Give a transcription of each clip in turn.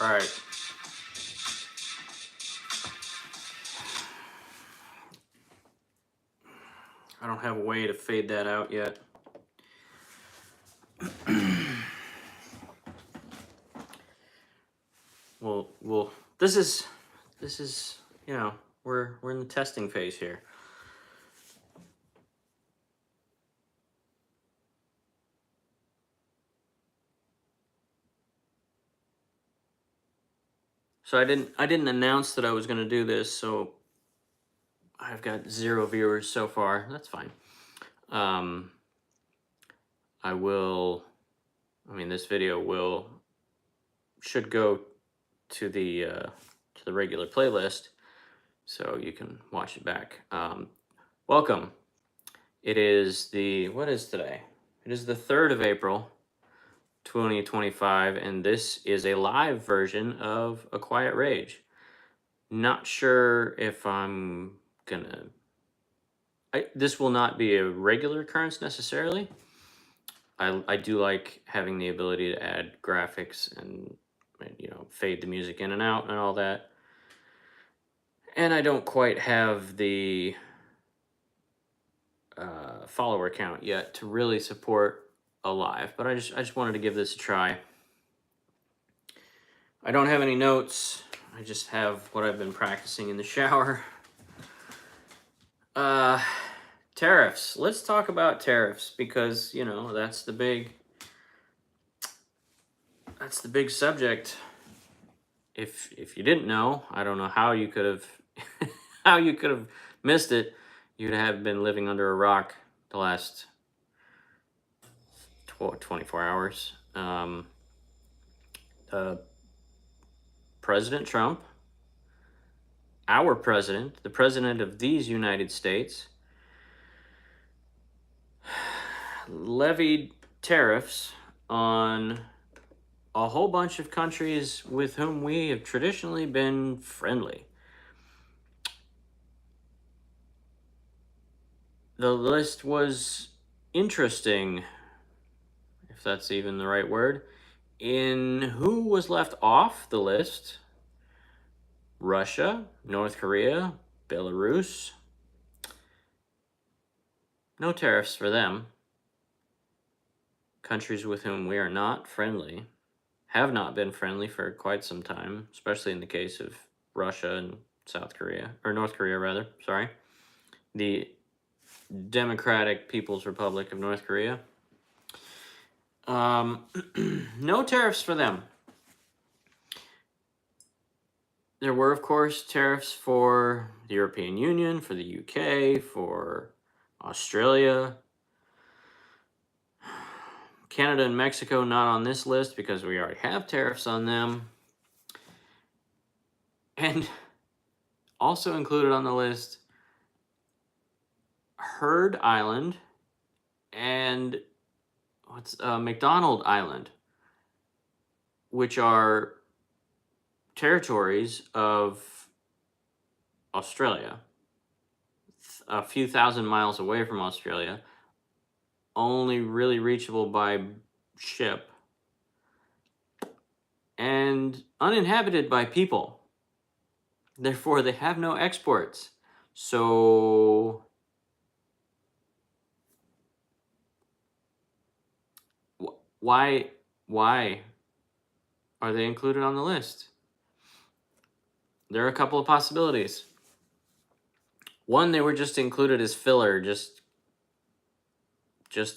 All right. I don't have a way to fade that out yet. Well, this is, you know, we're in the testing phase here. So I didn't announce that I was going to do this, so I've got 0 viewers so far. That's fine. I will. I mean, this video should go to the regular playlist, so you can watch it back. Welcome. It is what is today? It is the 3rd of April, 2025, and this is a live version of A Quiet Rage. Not sure if I'm gonna. This will not be a regular occurrence necessarily. I do like having the ability to add graphics and fade the music in and out and all that. And I don't quite have the follower count yet to really support a live, but I just wanted to give this a try. I don't have any notes. I just have what I've been practicing in the shower. Tariffs. Let's talk about tariffs because, that's the big subject. If you didn't know, I don't know how you could have how you could have missed it. You'd have been living under a rock the last 24 hours. President Trump, our president, the president of these United States, levied tariffs on a whole bunch of countries with whom we have traditionally been friendly. The list was interesting, if that's even the right word. In who was left off the list: Russia, North Korea, Belarus. No tariffs for them. Countries with whom we are not friendly, have not been friendly for quite some time, especially in the case of Russia and South Korea, or North Korea rather, sorry. The Democratic People's Republic of North Korea. No tariffs for them. There were, of course, tariffs for the European Union, for the UK, for Australia. Canada and Mexico not on this list because we already have tariffs on them. And also included on the list, Heard Island and McDonald Island, which are territories of Australia, a few thousand miles away from Australia, only really reachable by ship, and uninhabited by people. Therefore, they have no exports. So why are they included on the list? There are a couple of possibilities. One, they were just included as filler, just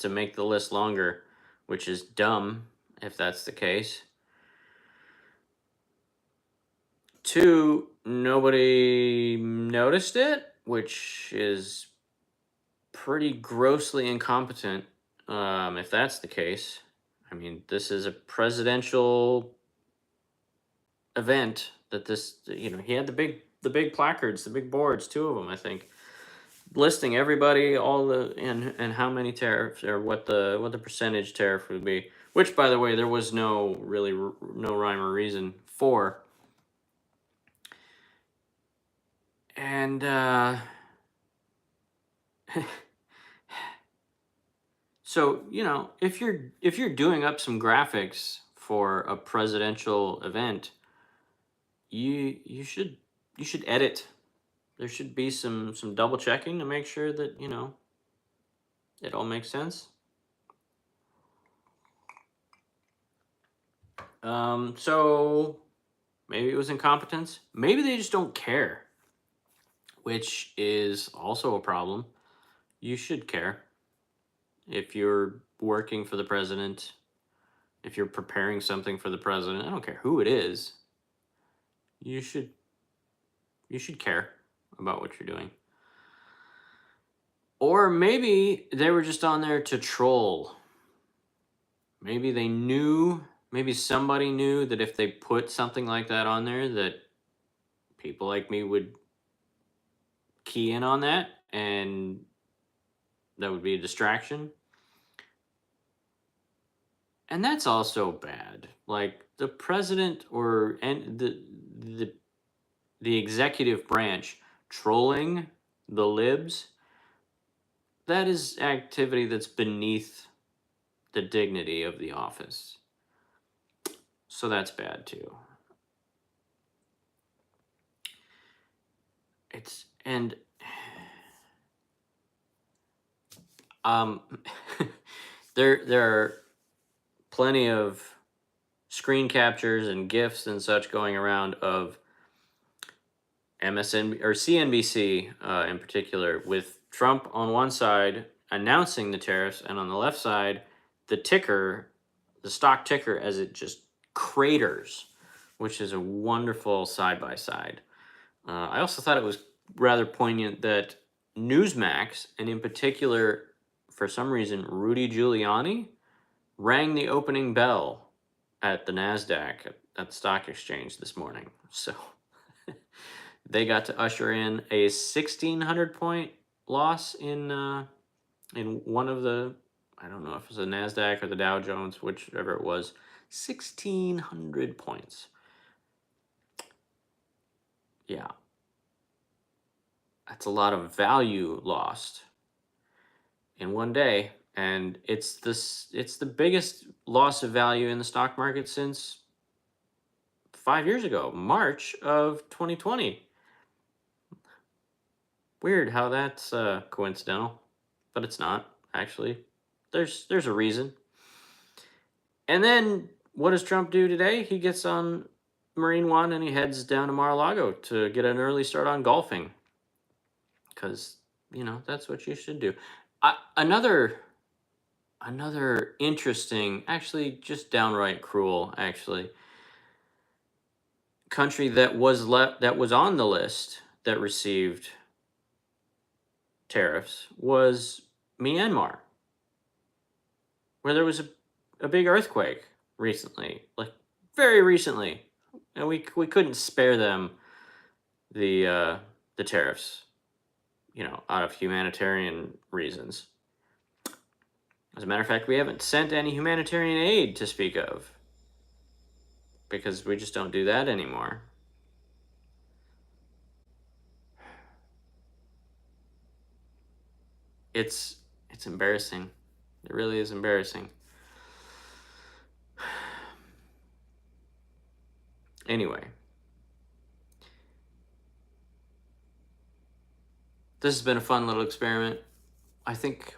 to make the list longer, which is dumb if that's the case. Two, nobody noticed it, which is pretty grossly incompetent, if that's the case. I mean, this is a presidential event that he had the big placards, the big boards, 2 of them, I think, listing everybody, all the and how many tariffs, or what the percentage tariff would be, which, by the way, there was no rhyme or reason for. And so, if you're doing up some graphics for a presidential event, you should edit. There should be some double checking to make sure that, it all makes sense. So maybe it was incompetence. Maybe they just don't care, which is also a problem. You should care. If you're working for the president, if you're preparing something for the president, I don't care who it is, you should care about what you're doing. Or maybe they were just on there to troll. Maybe they knew, maybe somebody knew that if they put something like that on there, that people like me would key in on that, and that would be a distraction. And that's also bad. Like the president and the executive branch trolling the libs, that is activity that's beneath the dignity of the office. So that's bad too. It's and there are plenty of screen captures and gifs and such going around of MSN or CNBC in particular, with Trump on one side announcing the tariffs, and on the left side, the ticker, the stock ticker, as it just craters, which is a wonderful side by side. I also thought it was rather poignant that Newsmax, and in particular, for some reason, Rudy Giuliani, rang the opening bell at the NASDAQ, at the stock exchange this morning. So they got to usher in a 1,600 point loss in one of the, I don't know if it was the NASDAQ or the Dow Jones, whichever it was, 1,600 points. Yeah. That's a lot of value lost in one day. And it's the biggest loss of value in the stock market since 5 years ago, March of 2020. Weird how that's coincidental, but it's not actually. There's a reason. And then what does Trump do today? He gets on Marine One and he heads down to Mar-a-Lago to get an early start on golfing, because that's what you should do. Another interesting, actually just downright cruel, actually, country that was on the list that received tariffs was Myanmar, where there was a big earthquake recently, like very recently, and we couldn't spare them the tariffs, out of humanitarian reasons. As a matter of fact, we haven't sent any humanitarian aid to speak of, because we just don't do that anymore. It's embarrassing. It really is embarrassing. Anyway, this has been a fun little experiment. I think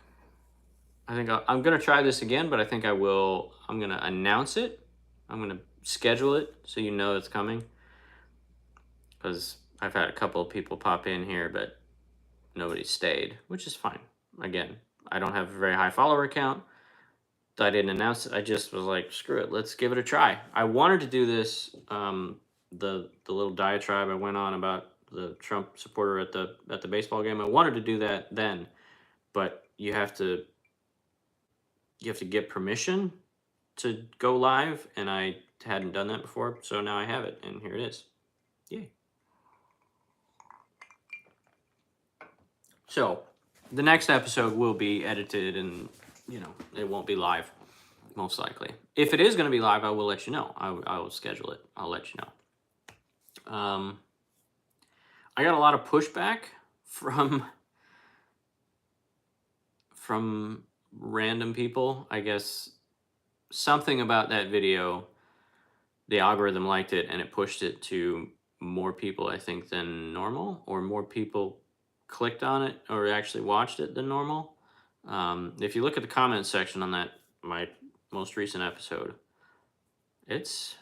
I'm gonna try this again, but I think I'm gonna announce it. I'm gonna schedule it so it's coming, because I've had a couple of people pop in here, but nobody stayed, which is fine. Again, I don't have a very high follower count. I didn't announce it. I just was like, screw it, let's give it a try. I wanted to do this, the little diatribe I went on about the Trump supporter at the baseball game. I wanted to do that then, but you have to get permission to go live, and I hadn't done that before, so now I have it, and here it is. Yay. So the next episode will be edited, and it won't be live, most likely. If it is going to be live, I will let you know. I will schedule it. I'll let you know. I got a lot of pushback from random people. I guess something about that video, the algorithm liked it and it pushed it to more people, I think, than normal, or more people clicked on it or actually watched it than normal. If you look at the comment section on that my most recent episode, it's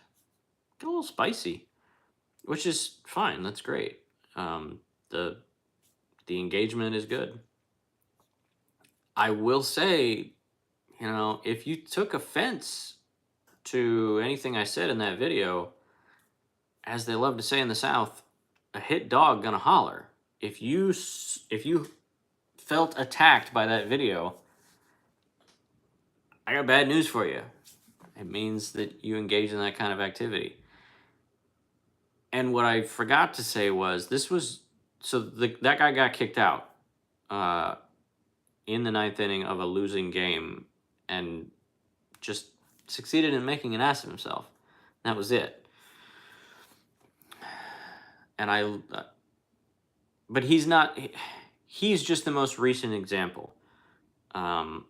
a little spicy, which is fine. That's great. The engagement is good. I will say, if you took offense to anything I said in that video, as they love to say in the South, a hit dog gonna holler. If you felt attacked by that video, I got bad news for you. It means that you engage in that kind of activity. And what I forgot to say was that guy got kicked out in the ninth inning of a losing game and just succeeded in making an ass of himself. That was it. And but he's not. He's just the most recent example. I've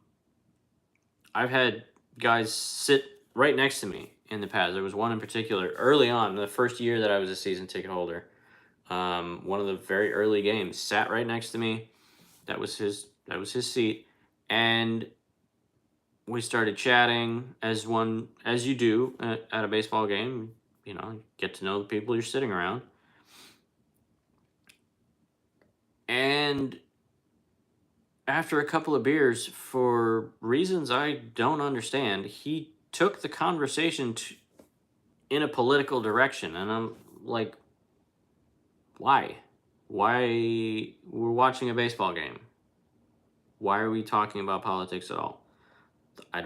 had guys sit right next to me in the past. There was one in particular early on, the first year that I was a season ticket holder. One of the very early games, sat right next to me. That was his seat, and we started chatting as you do at a baseball game. Get to know the people you're sitting around. And after a couple of beers, for reasons I don't understand, he took the conversation in a political direction. And I'm like, why? Why? We're watching a baseball game. Why are we talking about politics at all? I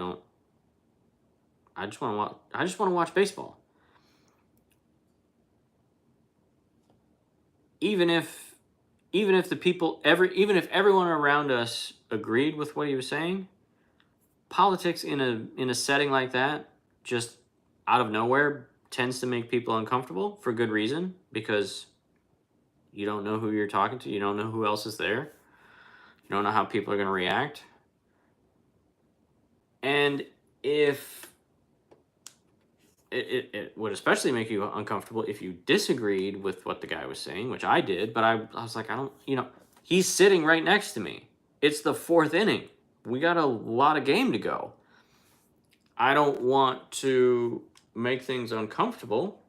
just want to watch baseball. Even if the people even if everyone around us agreed with what he was saying, politics in a setting like that, just out of nowhere, tends to make people uncomfortable for good reason, because you don't know who you're talking to, you don't know who else is there, you don't know how people are going to react. And if it would especially make you uncomfortable if you disagreed with what the guy was saying, which I did, but I was like, he's sitting right next to me. It's the fourth inning. We got a lot of game to go. I don't want to make things uncomfortable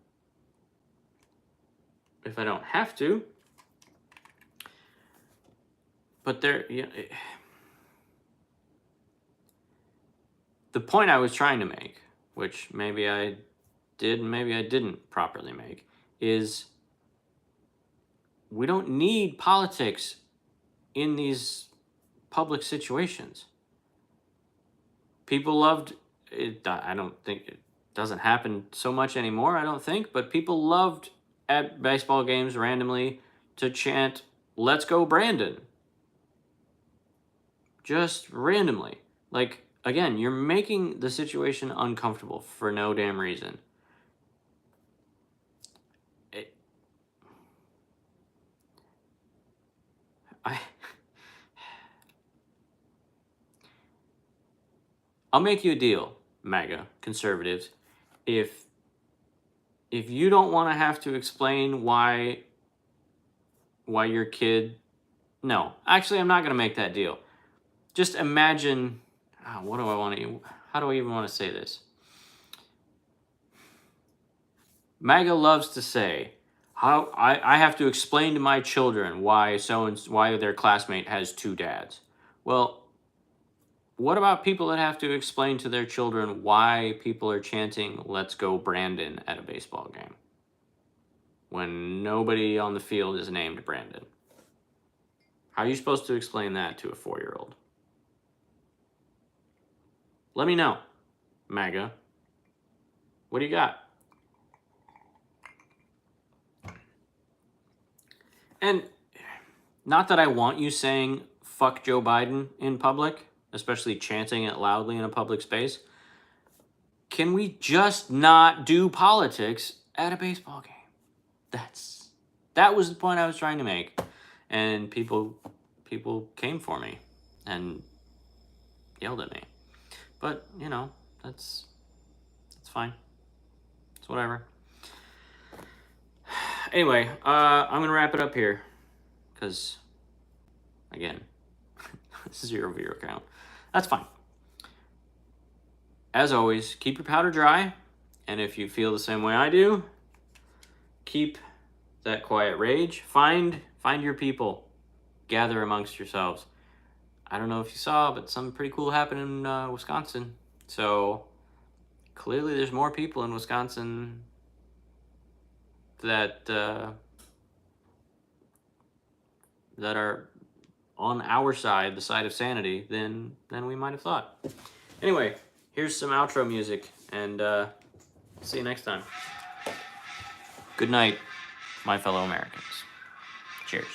if I don't have to. But the point I was trying to make, which maybe I did and maybe I didn't properly make, is we don't need politics in these public situations. People loved it. I don't think it doesn't happen so much anymore, I don't think, but people loved at baseball games randomly to chant, "Let's go Brandon." Just randomly. Like, again, you're making the situation uncomfortable for no damn reason. I'll make you a deal, MAGA conservatives. If you don't want to have to explain why your kid, no, actually, I'm not going to make that deal. Just imagine, how do I even want to say this? MAGA loves to say, how I have to explain to my children why their classmate has two dads. Well, what about people that have to explain to their children why people are chanting, "Let's go Brandon" at a baseball game when nobody on the field is named Brandon? How are you supposed to explain that to a 4-year-old? Let me know, MAGA. What do you got? And not that I want you saying "fuck Joe Biden" in public, especially chanting it loudly in a public space. Can we just not do politics at a baseball game? That was the point I was trying to make. And people came for me and yelled at me. But, that's fine. It's whatever. Anyway, I'm gonna wrap it up here because, again, this is 0 count. That's fine. As always, keep your powder dry, and if you feel the same way I do, keep that quiet rage. Find your people. Gather amongst yourselves. I don't know if you saw, but something pretty cool happened in Wisconsin. So clearly there's more people in Wisconsin that that are on our side, the side of sanity, than we might have thought. Anyway, here's some outro music, and see you next time. Good night, my fellow Americans. Cheers.